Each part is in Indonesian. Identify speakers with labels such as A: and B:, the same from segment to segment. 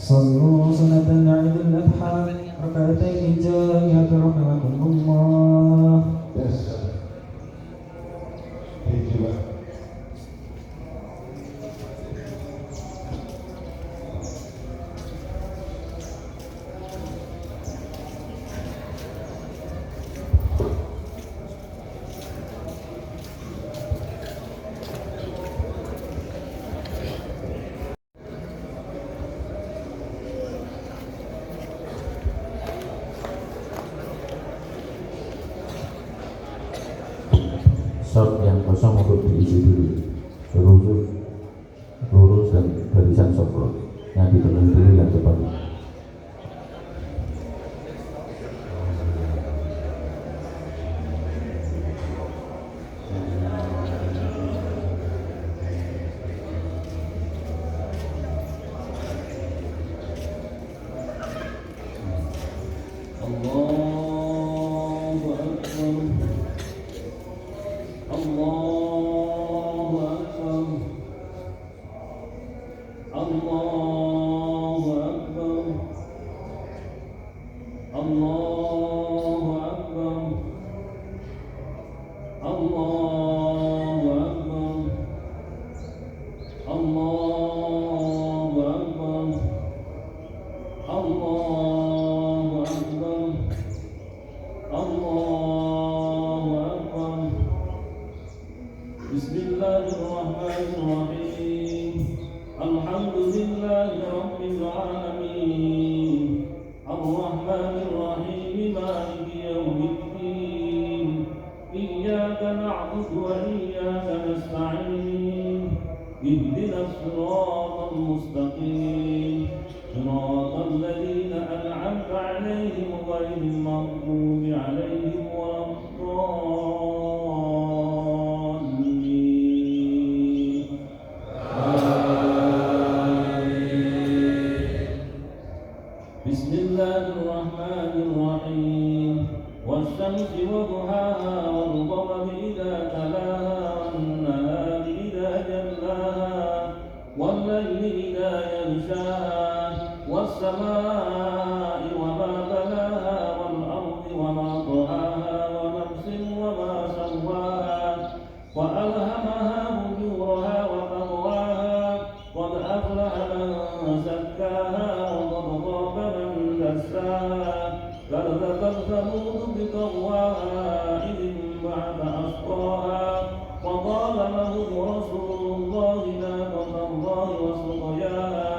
A: صلوا صلاة عيد الأضحى ركعتين جامعة رحمكم الله.
B: Shot yang kosong untuk diisi dulu, lurus dan barisan soft yang ditulis dulu yang depan.
C: Bismillahirrahmanirrahim. Alhamdulillahi rabbil alamin. Ar-Rahmanir-Rahim. Maliki yaumiddin. Iyyaka na'budu wa iyyaka nasta'in. Ihdinas siratal mustaqim. Siratal ladzina an'amta 'alaihim ghairil maghdubi 'alaihim Bismillahirrahmanirrahim. Wasyamsi waduhaha wal-qamari idza talaha wan-nahari idza jallaha wal-laili idza yaghshaha was-samaa'i wa ma banaha wal-ardi wa ma tahaha wa nafsin wa ma sawwaha wa alhamaha fujuraha wa taqwaha qad aflaha man zakkaha كذبت ثمود بطغواها إذ انبعث أشقاها وقال لهم رسول الله ناقة الله وسقياها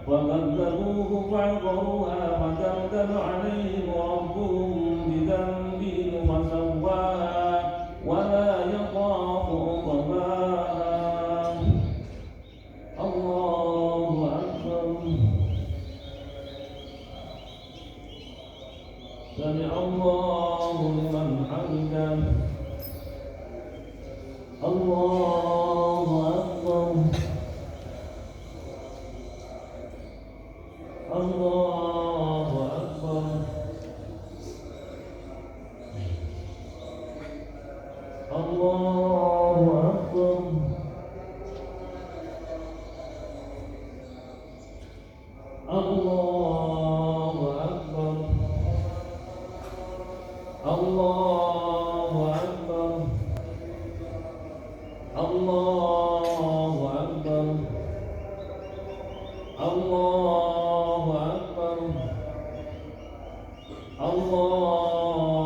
C: فكذبوه فعقروها فدمدم عليهم ربهم بذنبهم فسواها ولا يخاف عقباها. الله أكبر. سمع الله لمن حمده. الله أكبر. الله أكبر. الله أكبر. الله أكبر. الله أكبر. الله أكبر. الله أكبر. الله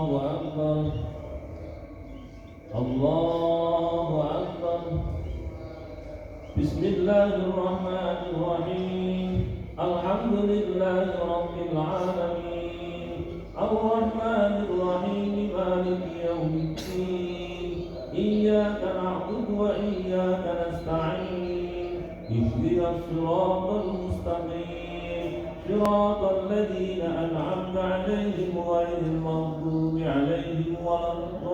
C: الدين إياك نعبد وإياك نستعين اهدنا الصراط المستقيم صراط الذين أنعمت عليهم غير المغضوب عليهم ولا الضالين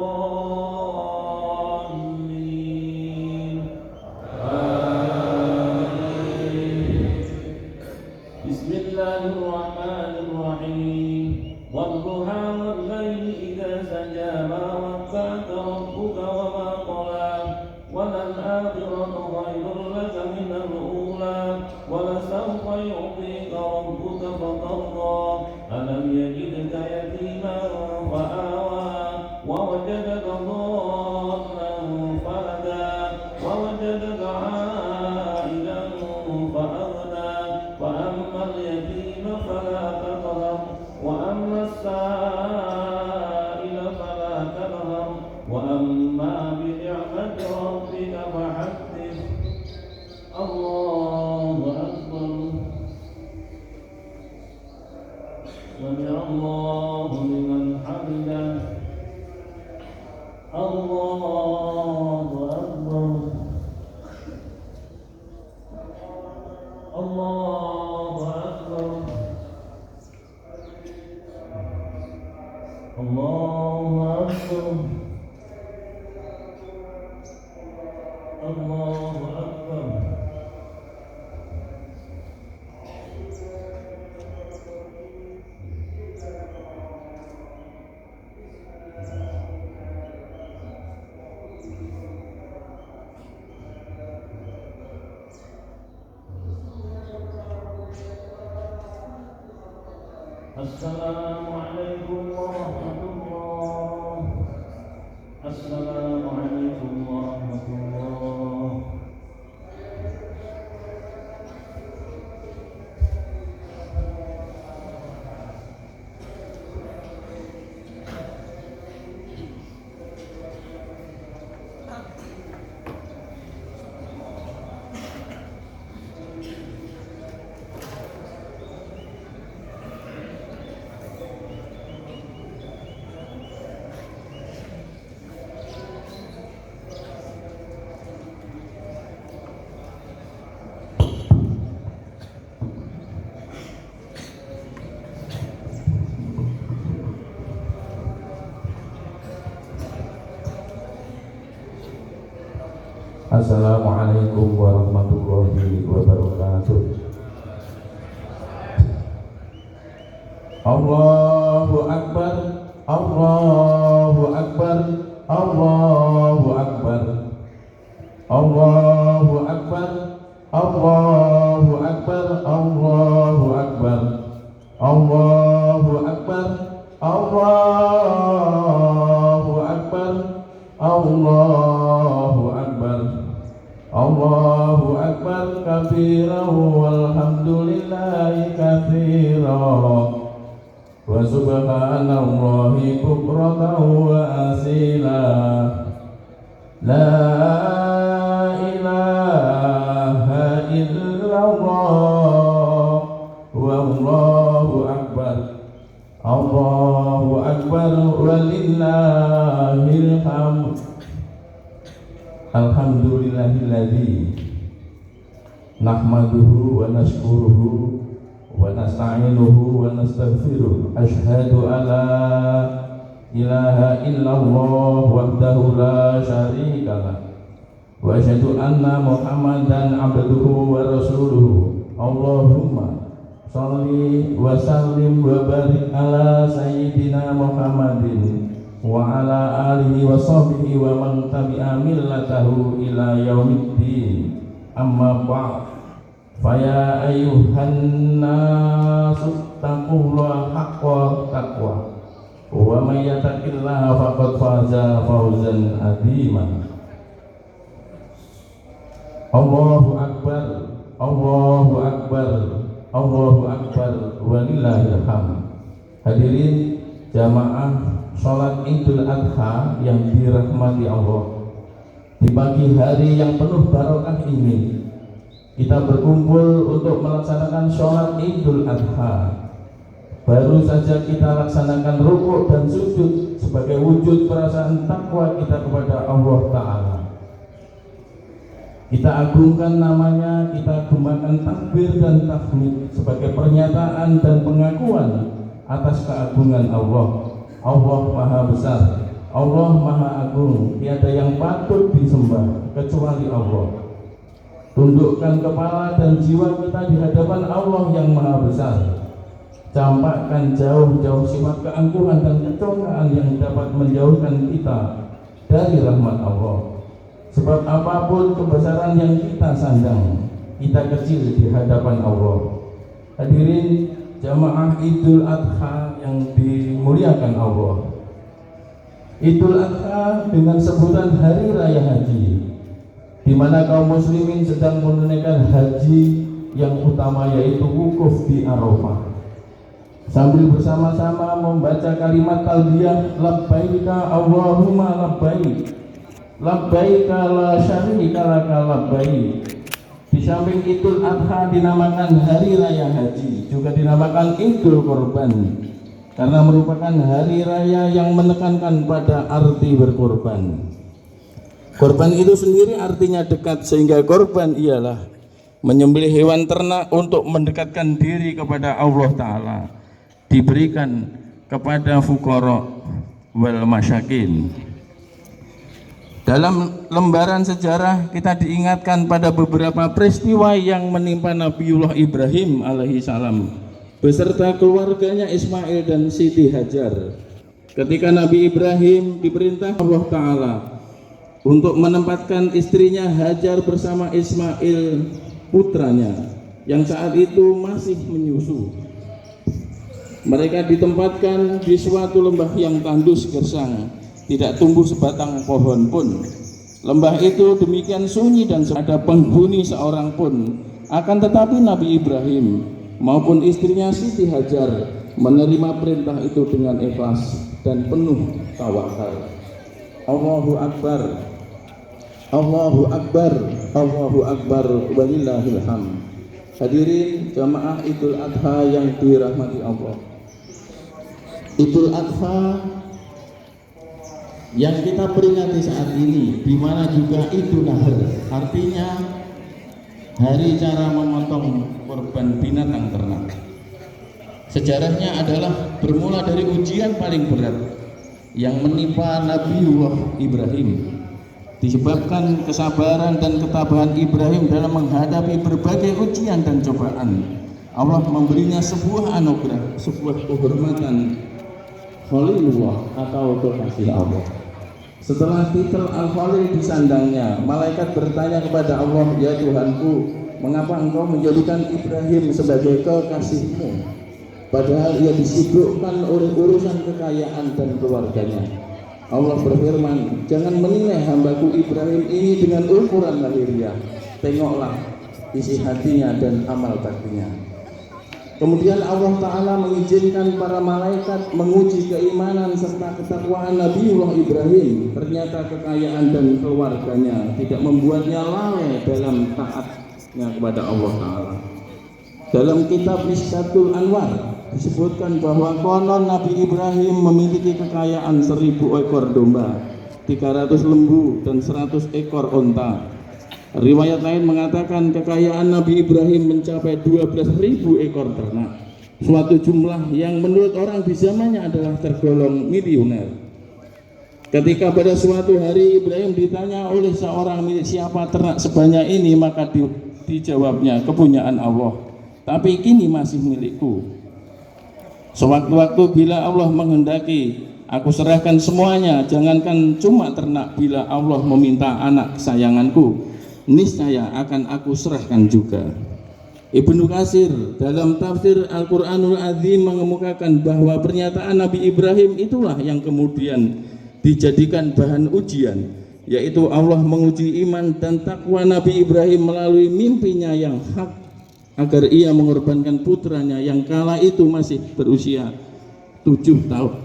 C: بسم الله الرحمن الرحيم والضحى والليل إذا سجى ما ودعك ربك وما قلى وللآخرة خير لك من الأولى ولسوف يعطيك ربك فترضى ألم يجدك يتيما فآوى ووجدك ضالا فهدى ووجدك عائلا فأغنى وأما اليتيم فلا تقهر وأما السائل فلا تنهر وأما بنعمة ربك فحدث الله أكبر سمع الله لمن حمده الله أكبر الله أكبر الله أكبر الله أكبر السلام عليكم ورحمة الله السلام عليكم ورحمة الله
B: Assalamualaikum warahmatullahi wabarakatuh. Allahu Akbar, Allahu Akbar, Allahu Akbar, Allahu Akbar, Allahu Akbar, Allahu Akbar, Allahu Akbar, Allahu Akbar, Allahu Akbar, Allahu Akbar kabira walhamdulillahi katsira wa subhanallahi bukratan wa asila la ilaha illallah wallahu akbar Allahu akbar walillahil hamd. Alhamdulillahilladzi nahmaduhu wa nashkuruhu wa nasta'inuhu wa nastaghfiruh. Asyhadu an la ilaha illallah wahdahu la syarika lah wa asyhadu anna Muhammadan abduhu wa rasuluhu. Allahumma shalli wa sallim wa barik ala sayyidina Muhammadin wa ala alihi wa sahbihi wa man tabi'a millatahu ila yaumiddin. Amma ba'd. Faya ayyuhan nasu taqullaha haqqa taqwa wa may yattaqillaha faqad faza fawzan adzima. Allahu akbar, Allahu akbar, Allahu akbar walillahil hamd. Hadirin jamaah sholat Idul Adha yang dirahmati Allah, di pagi hari yang penuh barokah ini kita berkumpul untuk melaksanakan sholat Idul Adha. Baru saja kita laksanakan rukuk dan sujud sebagai wujud perasaan takwa kita kepada Allah Ta'ala. Kita agungkan namanya, kita gunakan takbir dan tahmid sebagai pernyataan dan pengakuan atas keagungan Allah. Allah Maha Besar, Allah Maha Agung, tiada yang patut disembah kecuali Allah. Tundukkan kepala dan jiwa kita di hadapan Allah yang Maha Besar. Campakkan jauh-jauh sifat keangkuhan dan kecongkaan yang dapat menjauhkan kita dari rahmat Allah. Sebab apapun kebesaran yang kita sandang, kita kecil di hadapan Allah. Hadirin jamaah Idul Adha yang dimuliakan Allah. Idul Adha dengan sebutan Hari Raya Haji, di mana kaum muslimin sedang menunaikan haji yang utama, yaitu wukuf di Arafah, sambil bersama-sama membaca kalimat talbiyah labbaika Allahumma labbaik, labbaika la syarika laka labbaik. Di samping Idul Adha dinamakan Hari Raya Haji, juga dinamakan Idul Korban, karena merupakan hari raya yang menekankan pada arti berkorban. Korban itu sendiri artinya dekat, sehingga korban ialah menyembelih hewan ternak untuk mendekatkan diri kepada Allah Ta'ala, diberikan kepada fuqara wal masyakin. Dalam lembaran sejarah kita diingatkan pada beberapa peristiwa yang menimpa Nabiullah Ibrahim alaihi salam beserta keluarganya Ismail dan Siti Hajar. Ketika Nabi Ibrahim diperintah Allah Ta'ala untuk menempatkan istrinya Hajar bersama Ismail putranya yang saat itu masih menyusu. Mereka ditempatkan di suatu lembah yang tandus gersang, tidak tumbuh sebatang pohon pun. Lembah itu demikian sunyi dan ada penghuni seorang pun. Akan tetapi Nabi Ibrahim maupun istrinya Siti Hajar menerima perintah itu dengan ikhlas dan penuh tawakal. Allahu Akbar, Allahu Akbar, Allahu Akbar, walillahil hamd. Hadirin jamaah Idul Adha yang dirahmati Allah. Idul Adha yang kita peringati saat ini, di mana juga Idul Nahr, artinya hari cara memotong korban binatang ternak. Sejarahnya adalah bermula dari ujian paling berat yang menimpa Nabiullah Ibrahim, disebabkan kesabaran dan ketabahan Ibrahim dalam menghadapi berbagai ujian dan cobaan. Allah memberinya sebuah anugerah, sebuah kehormatan Khalilullah atau kekasih Allah. Setelah titel Al-Khalil disandangnya, malaikat bertanya kepada Allah, ya Tuhanku, mengapa engkau menjadikan Ibrahim sebagai kekasihmu, padahal ia disibukkan oleh urusan kekayaan dan keluarganya. Allah berfirman, jangan menilai hambaku Ibrahim ini dengan ukuran lahiriah, tengoklah isi hatinya dan amal baktinya. Kemudian Allah Ta'ala mengizinkan para malaikat menguji keimanan serta ketakwaan Nabiullah Ibrahim. Ternyata kekayaan dan keluarganya tidak membuatnya lalai dalam taatnya kepada Allah Ta'ala. Dalam kitab Miskatul Anwar disebutkan bahwa konon Nabi Ibrahim memiliki kekayaan 1000 ekor domba, 300 lembu, dan 100 ekor onta. Riwayat lain mengatakan kekayaan Nabi Ibrahim mencapai 12.000 ekor ternak, suatu jumlah yang menurut orang di zamannya adalah tergolong miliuner. Ketika pada suatu hari Ibrahim ditanya oleh seorang, milik siapa ternak sebanyak ini, maka dijawabnya, kepunyaan Allah, tapi kini masih milikku. Sewaktu-waktu bila Allah menghendaki, aku serahkan semuanya, jangankan cuma ternak, bila Allah meminta anak kesayanganku, niscaya akan aku serahkan juga. Ibnu Katsir dalam tafsir Al-Quranul Azim mengemukakan bahwa pernyataan Nabi Ibrahim itulah yang kemudian dijadikan bahan ujian, yaitu Allah menguji iman dan takwa Nabi Ibrahim melalui mimpinya yang hak, agar ia mengorbankan putranya yang kala itu masih berusia 7 tahun.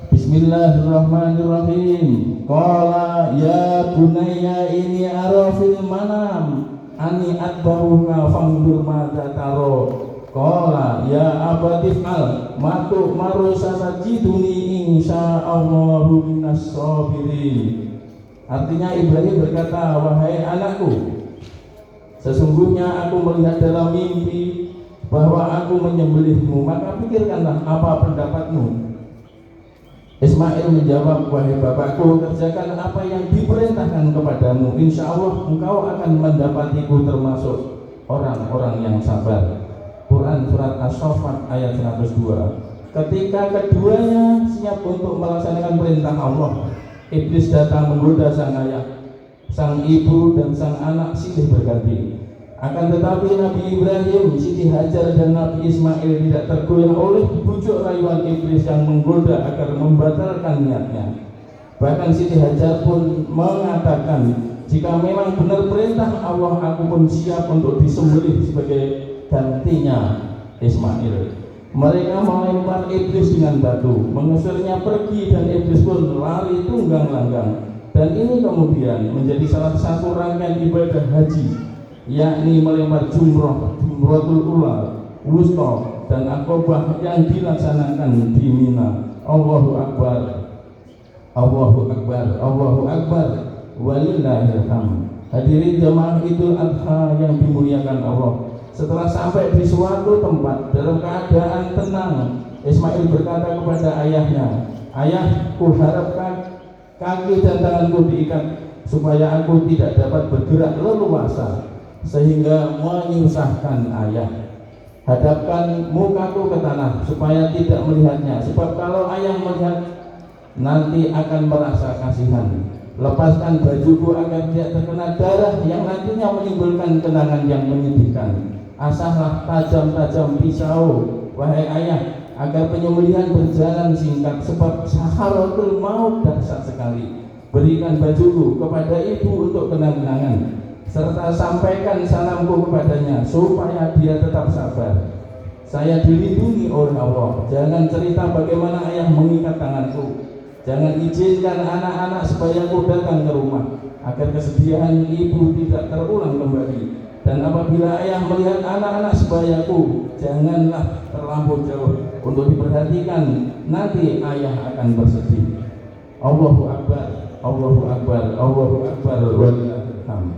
B: Bismillahirrahmanirrahim. Qala ya bunayya ini ara fil manam ani atbahuka fanzur madza taro. Qala ya abatif al matu marusata jiduni insyaallahu minas sabirin. Artinya Ibrahim berkata, wahai anakku, sesungguhnya aku melihat dalam mimpi bahwa aku menyembelihmu, maka pikirkanlah apa pendapatmu. Ismail menjawab, wahai bapakku, kerjakan apa yang diperintahkan kepadamu, insya Allah engkau akan mendapatiku termasuk orang-orang yang sabar. Quran surat As-Saffat ayat 102. Ketika keduanya siap untuk melaksanakan perintah Allah, iblis datang menggoda sang ayah, sang ibu dan sang anak silih berganti. Akan tetapi Nabi Ibrahim, Siti Hajar dan Nabi Ismail tidak tergoyah oleh bujuk rayuan iblis yang menggoda agar membatalkan niatnya. Bahkan Siti Hajar pun mengatakan, jika memang benar perintah Allah, aku pun siap untuk disembelih sebagai gantinya Ismail. Mereka melempar iblis dengan batu, mengusirnya pergi, dan iblis pun lari tunggang langgang. Dan ini kemudian menjadi salah satu rangkaian ibadah haji, yakni melempar jumratul ula, wusta, dan akobah yang dilaksanakan di Mina. Allahu Akbar, Allahu Akbar, Allahu Akbar, walillahil hamd. Hadirin jamaah Idul Adha yang dimuliakan Allah, setelah sampai di suatu tempat dalam keadaan tenang, Ismail berkata kepada ayahnya, ayah, kuharapkan kaki dan tanganku diikat supaya aku tidak dapat bergerak leluasa sehingga menyusahkan ayah. Hadapkan mukaku ke tanah supaya tidak melihatnya, sebab kalau ayah melihat nanti akan merasa kasihan. Lepaskan bajuku agar tidak terkena darah yang nantinya menimbulkan kenangan yang menyedihkan. Asahlah tajam-tajam pisau, wahai ayah, agar penyembelihan berjalan singkat, sebab saharatul maut dahsyat sekali. Berikan bajuku kepada ibu untuk kenang-kenangan, serta sampaikan salamku kepadanya supaya dia tetap sabar. Saya dilindungi oleh Allah. Jangan cerita bagaimana ayah mengikat tanganku. Jangan izinkan anak-anak sebayaku datang ke rumah, agar kesedihan ibu tidak terulang kembali. Dan apabila ayah melihat anak-anak sebayaku, janganlah terlampau jauh untuk diperhatikan, nanti ayah akan bersedih. Allahu Akbar, Allahu Akbar, Allahu Akbar, walillahil hamd.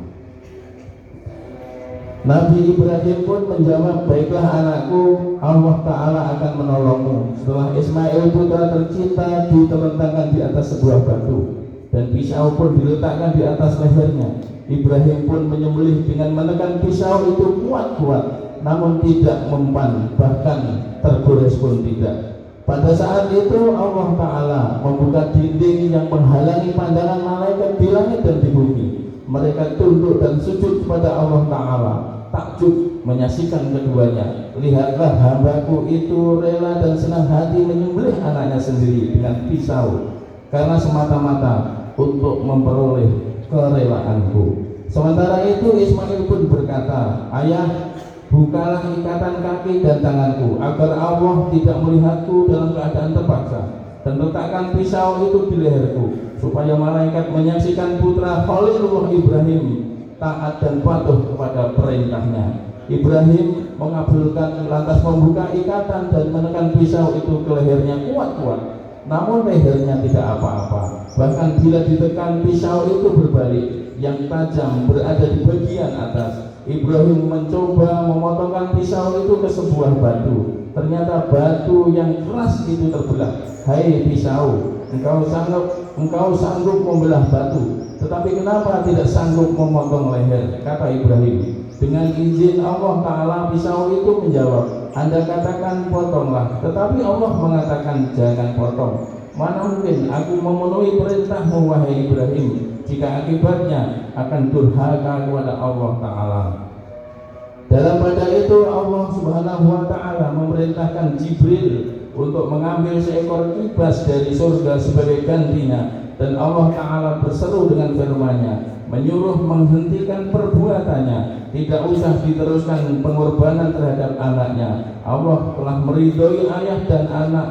B: Nabi Ibrahim pun menjawab, baiklah anakku, Allah Ta'ala akan menolongmu. Setelah Ismail putra tercinta ditelentangkan di atas sebuah batu, dan pisau pun diletakkan di atas lehernya, Ibrahim pun menyembelih dengan menekan pisau itu kuat-kuat, namun tidak mempan, bahkan tergores pun tidak. Pada saat itu Allah Ta'ala membuka dinding yang menghalangi pandangan malaikat di langit dan di bumi. Mereka tunduk dan sujud kepada Allah Ta'ala, takjub menyaksikan keduanya. Lihatlah, hambaku itu rela dan senang hati menyembelih anaknya sendiri dengan pisau, karena semata-mata untuk memperoleh kerelaanku. Sementara itu Ismail pun berkata, ayah, bukalah ikatan kaki dan tanganku agar Allah tidak melihatku dalam keadaan terpaksa, dan letakkan pisau itu di leherku, supaya malaikat menyaksikan putra Khalilullah Ibrahim taat dan patuh kepada perintahnya. Ibrahim mengabulkan, lantas membuka ikatan dan menekan pisau itu ke lehernya kuat-kuat, namun lehernya tidak apa-apa. Bahkan bila ditekan, pisau itu berbalik, yang tajam berada di bagian atas. Ibrahim mencoba memotongkan pisau itu ke sebuah batu. Ternyata batu yang keras itu terbelah. Hai pisau, engkau sanggup membelah batu, tetapi kenapa tidak sanggup memotong leher? Kata Ibrahim. Dengan izin Allah Ta'ala, pisau itu menjawab, Anda katakan potonglah, tetapi Allah mengatakan jangan potong. Mana mungkin aku memenuhi perintahmu wahai Ibrahim, jika akibatnya akan durhaka kepada Allah Ta'ala. Dalam pada itu Allah Subhanahu wa Ta'ala memerintahkan Jibril untuk mengambil seekor kibas dari surga sebagai gantinya, dan Allah Ta'ala berseru dengan firman-Nya, menyuruh menghentikan perbuatannya, tidak usah diteruskan pengorbanan terhadap anaknya. Allah telah meridhoi ayah dan anak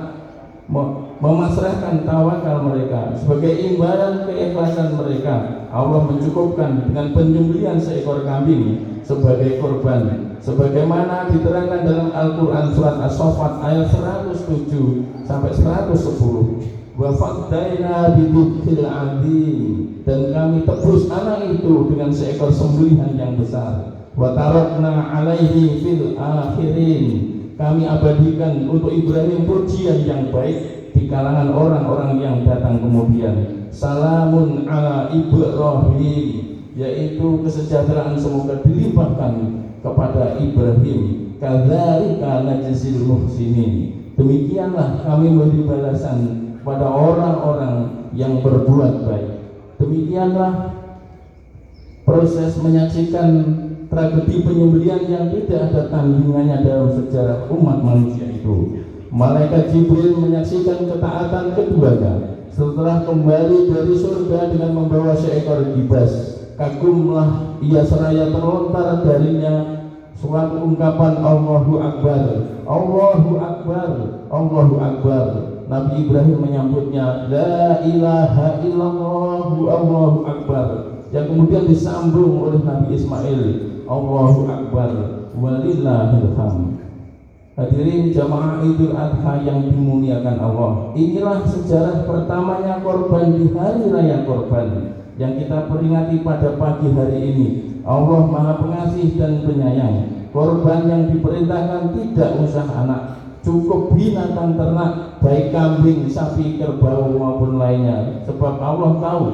B: memasrahkan tawakal mereka. Sebagai imbalan keikhlasan mereka, Allah mencukupkan dengan penyembelihan seekor kambing sebagai korban, sebagaimana diterangkan dalam Al-Quran surat As-Saffat ayat 107 sampai 110. Wa faddaina bidzikhril azim, dan kami tebus anak itu dengan seekor sembelihan yang besar. Wa tarakna alaihi fil akhirin, kami abadikan untuk Ibrahim pujian yang baik di kalangan orang-orang yang datang kemudian. Salamun ala Ibrahim, yaitu kesejahteraan semoga dilimpahkan kepada Ibrahim. Kadzalika najzil muhsinin, demikianlah kami memberi balasan pada orang-orang yang berbuat baik. Demikianlah proses menyaksikan tragedi penyembelihan yang tidak ada tandingannya dalam sejarah umat manusia itu. Malaikat Jibril menyaksikan ketaatan keduanya setelah kembali dari surga dengan membawa seekor kibas. Kagumlah ia seraya terlontar darinya suatu ungkapan Allahu Akbar, Allahu Akbar, Allahu Akbar. Nabi Ibrahim menyambutnya La ilaha illallah, Allahu Akbar, yang kemudian disambung oleh Nabi Ismail, Allahu Akbar, walillahil hamd. Hadirin jamaah Idul Adha yang dimuliakan Allah, inilah sejarah pertamanya korban di hari raya korban yang kita peringati pada pagi hari ini. Allah Maha Pengasih dan Penyayang. Korban yang diperintahkan tidak usah anak, cukup binatang ternak, baik kambing, sapi, kerbau maupun lainnya, sebab Allah tahu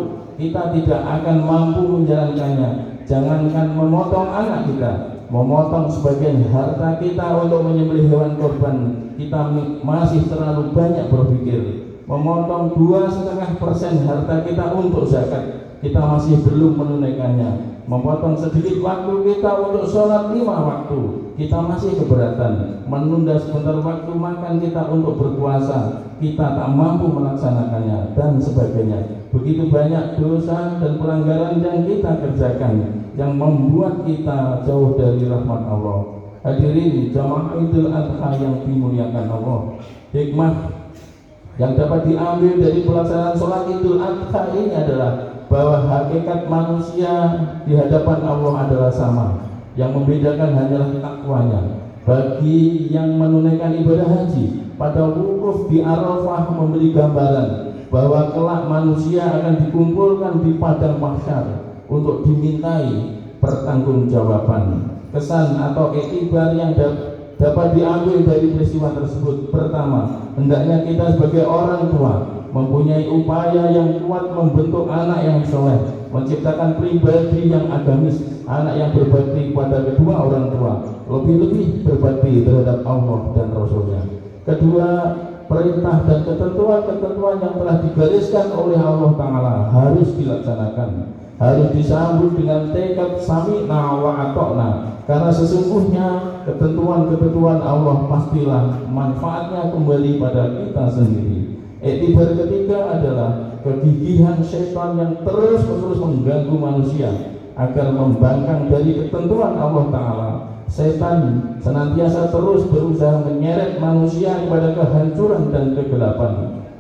B: kita tidak akan mampu menjalankannya. Jangankan memotong anak kita, memotong sebagian harta kita untuk menyembelih hewan korban, kita masih terlalu banyak berpikir. Memotong 2,5% harta kita untuk zakat, kita masih belum menunaikannya. Memotong sedikit waktu kita untuk sholat 5 waktu, kita masih keberatan. Menunda sebentar waktu makan kita untuk berpuasa, kita tak mampu melaksanakannya, dan sebagainya. Begitu banyak dosa dan pelanggaran yang kita kerjakan yang membuat kita jauh dari rahmat Allah. Hadirin jamaah Idul Adha yang dimuliakan Allah, hikmah yang dapat diambil dari pelaksanaan sholat Idul Adha ini adalah bahwa hakikat manusia di hadapan Allah adalah sama. Yang membedakan hanyalah takwanya. Bagi yang menunaikan ibadah haji, pada wukuf di Arafah memberi gambaran bahwa kelak manusia akan dikumpulkan di padang mahsyar untuk dimintai pertanggungjawaban. Kesan atau iktibar yang dapat diambil dari peristiwa tersebut: pertama, hendaknya kita sebagai orang tua mempunyai upaya yang kuat membentuk anak yang soleh, menciptakan pribadi yang agamis, anak yang berbakti kepada kedua orang tua, lebih-lebih berbakti terhadap Allah dan Rasulnya. Kedua, perintah dan ketentuan-ketentuan yang telah digariskan oleh Allah Ta'ala harus dilaksanakan, harus disambut dengan tekad sami'na wa ata'na, karena sesungguhnya ketentuan-ketentuan Allah pastilah manfaatnya kembali pada kita sendiri. Iktibar ketiga adalah kegigihan setan yang terus-menerus mengganggu manusia agar membangkang dari ketentuan Allah Ta'ala. Setan senantiasa terus berusaha menyeret manusia kepada kehancuran dan kegelapan.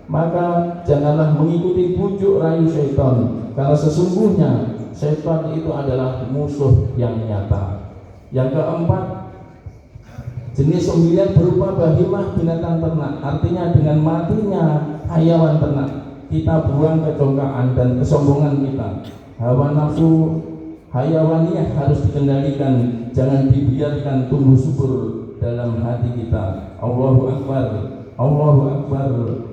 B: Maka janganlah mengikuti bujuk rayu setan, karena sesungguhnya setan itu adalah musuh yang nyata. Yang keempat, jenis sembelihan berupa bahimah binatang ternak, artinya dengan matinya hayawan ternak kita buang kecongkaan dan kesombongan kita. Hawa nafsu hayawaniyah harus dikendalikan, jangan dibiarkan tumbuh subur dalam hati kita. Allahu Akbar, Allahu Akbar,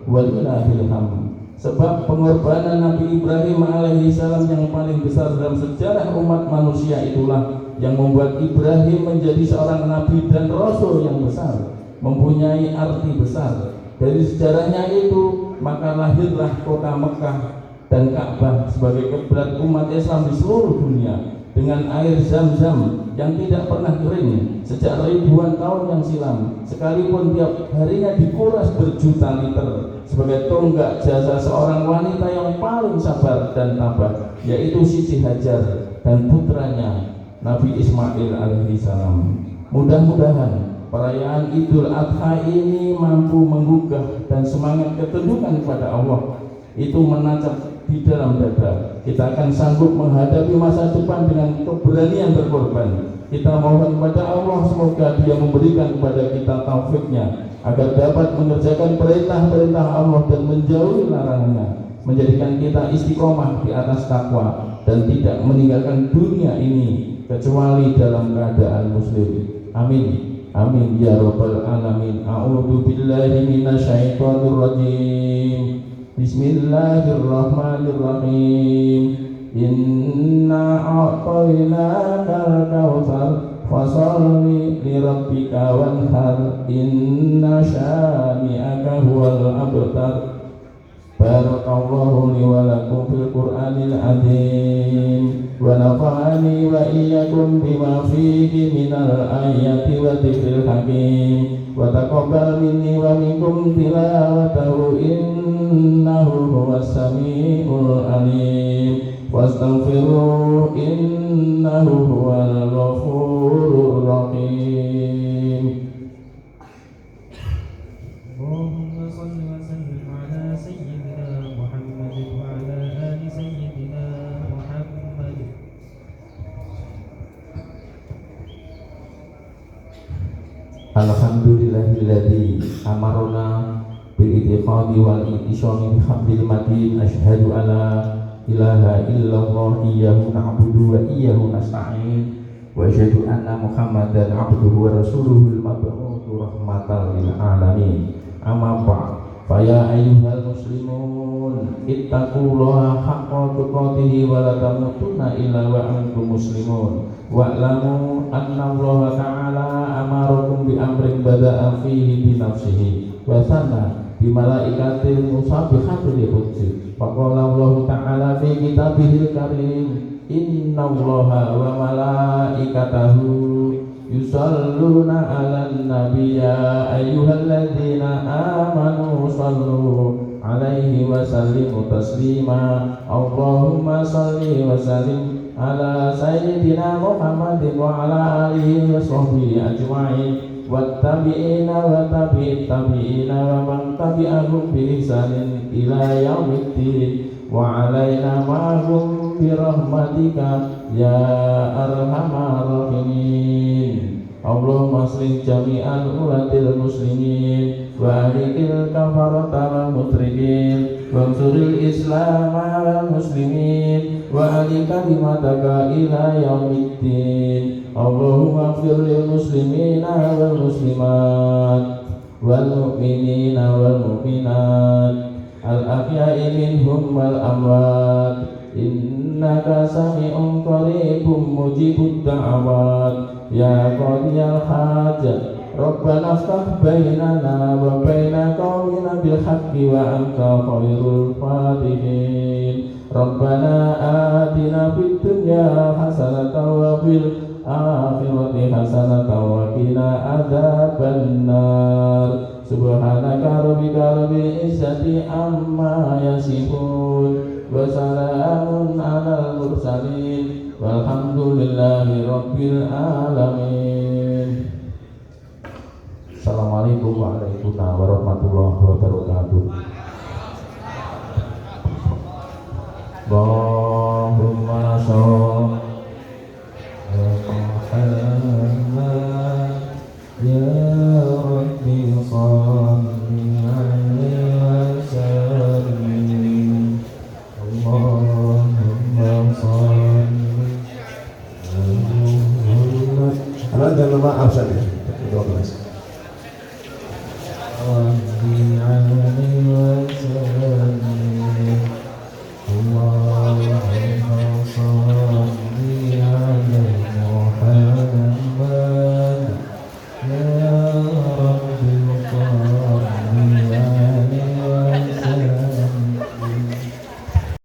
B: walillahil hamd. Sebab pengorbanan Nabi Ibrahim alaihissalam yang paling besar dalam sejarah umat manusia itulah yang membuat Ibrahim menjadi seorang nabi dan rasul yang besar, mempunyai arti besar. Dari sejarahnya itu maka lahirlah kota Mekah dan Ka'bah sebagai kiblat umat Islam di seluruh dunia, dengan air Zam-Zam yang tidak pernah kering sejak ribuan tahun yang silam, sekalipun tiap harinya dikuras berjuta liter, sebagai tonggak jasa seorang wanita yang paling sabar dan tabah, yaitu Siti Hajar dan putranya Nabi Ismail alaihissalam. Mudah-mudahan perayaan Idul Adha ini mampu menggugah dan semangat ketundukan kepada Allah itu menancap di dalam dada. Kita akan sanggup menghadapi masa depan dengan keberanian berkorban. Kita mohon kepada Allah semoga Dia memberikan kepada kita taufiknya agar dapat mengerjakan perintah-perintah Allah dan menjauhi larangannya, menjadikan kita istiqomah di atas takwa dan tidak meninggalkan dunia ini kecuali dalam keadaan muslim. Amin. Amin ya rabbal alamin. A'udzu billahi minasyaitonir rajim. Bismillahirrahmanirrahim. Inna a'tainakal kautsar fasholli lirabbika wanhar. Inna syani'aka huwal abtar. Barakallahu li wa lakum fil Qur'anil azim wa nafa'ani wa iyyakum bima fihi minal ayati wa dzikril hakim wa taqabbal minni wa minkum tilawatahu innahu huwas samiul alim wastaghfiruhu innahu huwal ghafurur rahim.
A: اللهم صل وسلم على سيدنا محمد وعلى آل سيدنا محمد.
B: Alhamdulillahilladzi amarna bil itiqadi wal intisami bihamdil matin. Asyhadu alla ilaha illallah iyyahu na'budu wa iyyahu nasta'in wa asyhadu anna Muhammadan abduhu wa rasuluhul mab'utsu rahmatan lil alamin. Amma ba'd, fa ya ayyuhal muslimun ittaqullaha haqqa tuqatih wa la tamutunna illa wa antum muslimun wa'lamu anna Allah ta'ala amarakum bi amrin bada'a fihi bi nafsihi wa sanna bi malaikatil musabbihatil qudsi. Faqala Allah ta'ala fi kitabihil karim inna Allaha wa malaikatahu yusalluna 'alan nabiyya ayyuhalladzina amanu sallu 'alaihi wa sallimu taslima. Allahumma salli wa sallim ala sayyidina Muhammadin wa ala alihi wa sahbihi ajma'in wattabi'ina wa tabi'it tabi'ina wa man tabi'ahum bi ihsanin ila yaumiddin wa 'alaina ma'hum bi rahmatika ya arhamar rahimin. Allahumma aslih jami'al ulatil muslimin wa ahlikil kafarata wal musyrikin wa ansuril islam wal muslimin wa ahli kalimataka ila yaumiddin. Allahumma ighfir lil muslimina wal muslimat wal mu'minina wal mu'minat al ahya'i minhum wal amwat innaka sami'un qaribun mujibud da'awat ya qadiyal hajat. Rabbana aftah bainana wa baina qaumina bil haqqi wa anta khairul fatihin. Rabbana atina fid dunya hasanatan wa fil akhirati hasanatan wa qina adzabannar. Subhanaka rabbika rabbil izzati amma yasifun wa salamun alal mursalin walhamdulillahi rabbil alamin. Assalamualaikum warahmatullahi wabarakatuh.